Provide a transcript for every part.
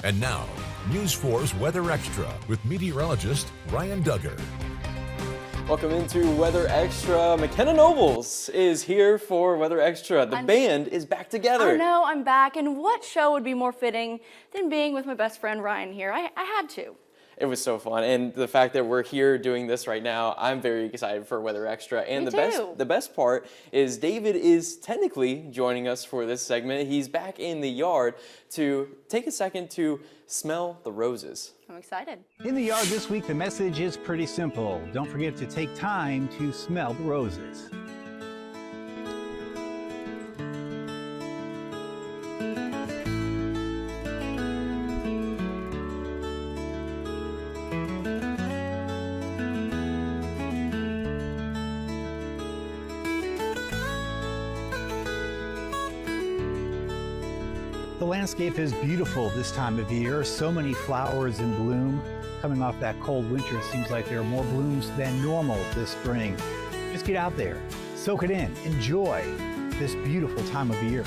And now, News 4's Weather Extra with meteorologist Ryan Duggar. Welcome into Weather Extra. McKenna Nobles is here for Weather Extra. The band is back together. I know, I'm back, and what show would be more fitting than being with my best friend Ryan here? I had to. It was so fun, and the fact that we're here doing this right now, I'm very excited for Weather Extra. And the best part is David is technically joining us for this segment. He's back in the yard to take a second to smell the roses. I'm excited. In the yard this week, the message is pretty simple. Don't forget to take time to smell the roses. The landscape is beautiful this time of year. So many flowers in bloom. Coming off that cold winter, it seems like there are more blooms than normal this spring. Just get out there, soak it in, enjoy this beautiful time of year.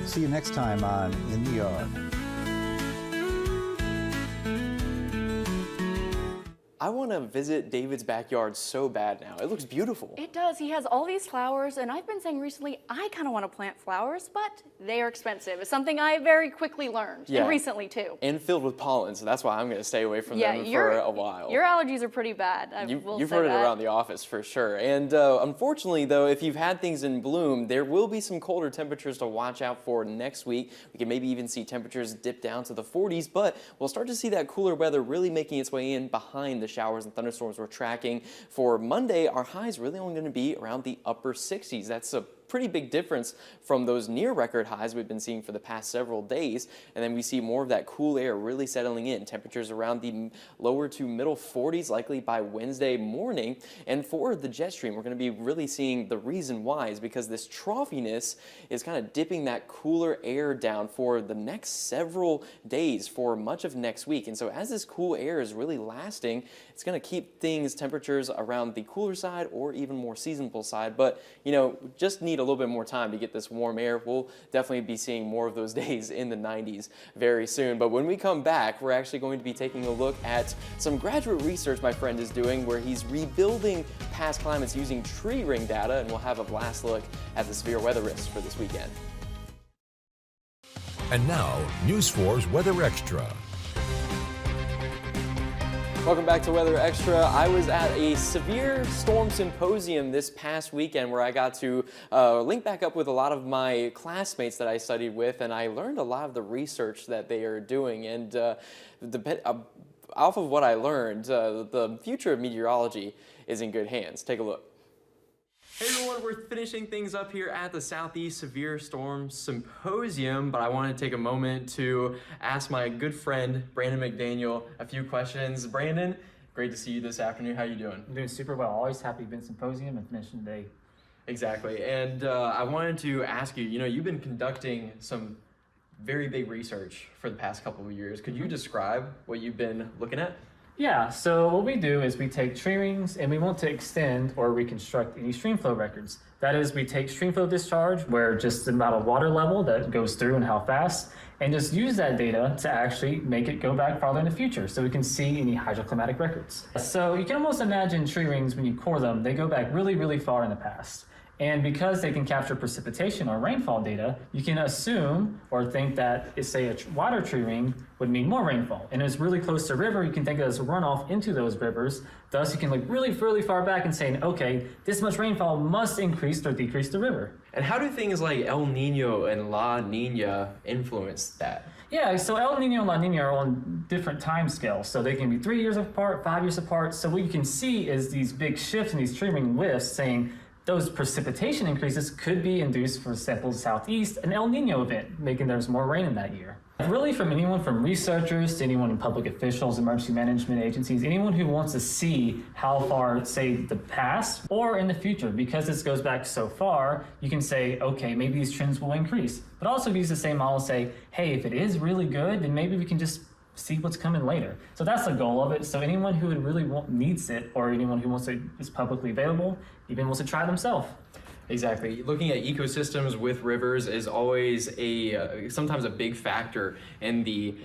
See you next time on In the Yard. I want to visit David's backyard so bad now. It looks beautiful. It does. He has all these flowers, and I've been saying recently I kind of want to plant flowers, but they are expensive. It's something I very quickly learned, and recently too. And filled with pollen, so that's why I'm going to stay away from them for a while. Your allergies are pretty bad. You've heard it around the office for sure. And unfortunately, though, if you've had things in bloom, there will be some colder temperatures to watch out for next week. We can maybe even see temperatures dip down to the 40s, but we'll start to see that cooler weather really making its way in behind the showers and thunderstorms we're tracking. For Monday, our highs really only going to be around the upper 60s. That's a pretty big difference from those near record highs we've been seeing for the past several days. And then we see more of that cool air really settling in. Temperatures around the lower to middle 40s likely by Wednesday morning. And for the jet stream, we're going to be really seeing the reason why is because this troughiness is kind of dipping that cooler air down for the next several days for much of next week. And so as this cool air is really lasting, it's going to keep temperatures around the cooler side or even more seasonable side. But, you know, just need a little bit more time to get this warm air. We'll definitely be seeing more of those days in the 90s very soon. But when we come back, we're actually going to be taking a look at some graduate research my friend is doing where he's rebuilding past climates using tree ring data, and we'll have a last look at the severe weather risks for this weekend. And now, News 4's Weather Extra. Welcome back to Weather Extra. I was at a severe storm symposium this past weekend where I got to link back up with a lot of my classmates that I studied with, and I learned a lot of the research that they are doing. And off of what I learned, the future of meteorology is in good hands. Take a look. Hey everyone, we're finishing things up here at the Southeast Severe Storm Symposium, but I want to take a moment to ask my good friend, Brandon McDaniel, a few questions. Brandon, great to see you this afternoon. How you doing? I'm doing super well. Always happy to be in Symposium and finishing the day. Exactly, and I wanted to ask you, you've been conducting some very big research for the past couple of years. Could you describe what you've been looking at? Yeah, so what we do is we take tree rings and we want to extend or reconstruct any streamflow records. That is, we take streamflow discharge, where just the amount of water level that goes through and how fast, and just use that data to actually make it go back farther in the future so we can see any hydroclimatic records. So you can almost imagine tree rings, when you core them, they go back really, really far in the past. And because they can capture precipitation or rainfall data, you can assume or think that, say, a wider tree ring would mean more rainfall. And it's really close to a river, you can think of it as a runoff into those rivers. Thus, you can look really, really far back and say, okay, this much rainfall must increase or decrease the river. And how do things like El Nino and La Nina influence that? Yeah, so El Nino and La Nina are on different time scales. So they can be 3 years apart, 5 years apart. So what you can see is these big shifts in these tree ring lifts saying, those precipitation increases could be induced, for example, southeast, an El Nino event, making there's more rain in that year. Really, from anyone from researchers to anyone in public officials, emergency management agencies, anyone who wants to see how far, say, the past or in the future, because this goes back so far, you can say, okay, maybe these trends will increase. But also use the same model to say, hey, if it is really good, then maybe we can just see what's coming later. So that's the goal of it. So anyone who needs it, or anyone who is publicly available, even wants to try themselves. Exactly. Looking at ecosystems with rivers is always sometimes a big factor in the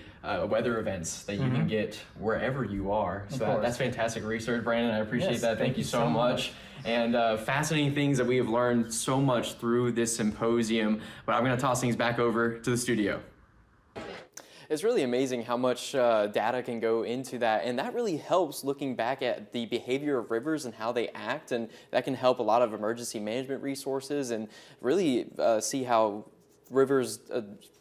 weather events that you can get wherever you are. So that's fantastic research, Brandon. I appreciate that. Thank you so much. And fascinating things that we have learned so much through this symposium. But I'm going to toss things back over to the studio. It's really amazing how much data can go into that, and that really helps looking back at the behavior of rivers and how they act, and that can help a lot of emergency management resources and really see how rivers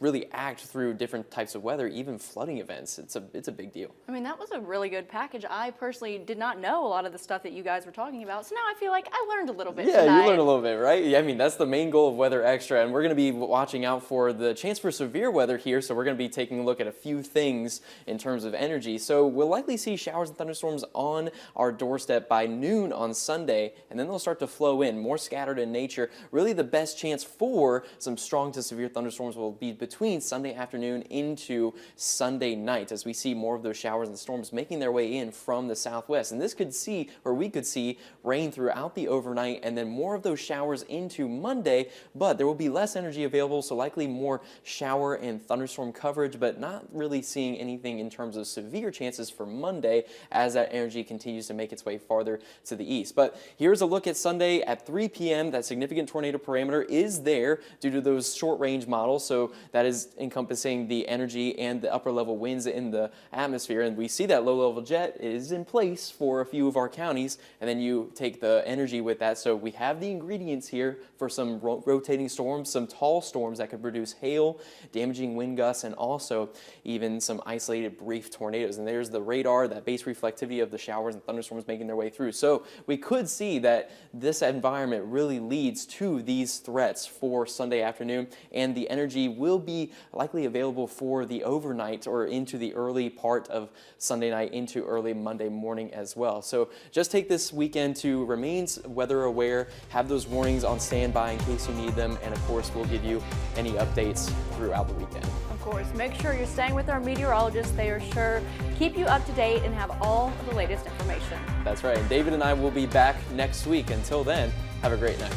really act through different types of weather, even flooding events. It's a big deal. I mean, that was a really good package. I personally did not know a lot of the stuff that you guys were talking about, so now I feel like I learned a little bit tonight. You learned a little bit, right? Yeah, I mean, that's the main goal of Weather Extra, and we're going to be watching out for the chance for severe weather here, so we're going to be taking a look at a few things in terms of energy. So we'll likely see showers and thunderstorms on our doorstep by noon on Sunday, and then they'll start to flow in, more scattered in nature. Really the best chance for some strong to severe thunderstorms will be between Sunday afternoon into Sunday night, as we see more of those showers and storms making their way in from the southwest. And this could see, or we could see, rain throughout the overnight and then more of those showers into Monday, but there will be less energy available, so likely more shower and thunderstorm coverage, but not really seeing anything in terms of severe chances for Monday as that energy continues to make its way farther to the east. But here's a look at Sunday at 3 p.m. That significant tornado parameter is there due to those short range models. So that is encompassing the energy and the upper level winds in the atmosphere. And we see that low level jet is in place for a few of our counties. And then you take the energy with that. So we have the ingredients here for some rotating storms, some tall storms that could produce hail, damaging wind gusts, and also even some isolated brief tornadoes. And there's the radar, that base reflectivity of the showers and thunderstorms making their way through. So we could see that this environment really leads to these threats for Sunday afternoon, and the energy will be likely available for the overnight or into the early part of Sunday night into early Monday morning as well. So just take this weekend to remain weather aware, have those warnings on standby in case you need them, and of course we'll give you any updates throughout the weekend. Of course, make sure you're staying with our meteorologists. They are sure keep you up to date and have all of the latest information. That's right. David and I will be back next week. Until then, have a great night.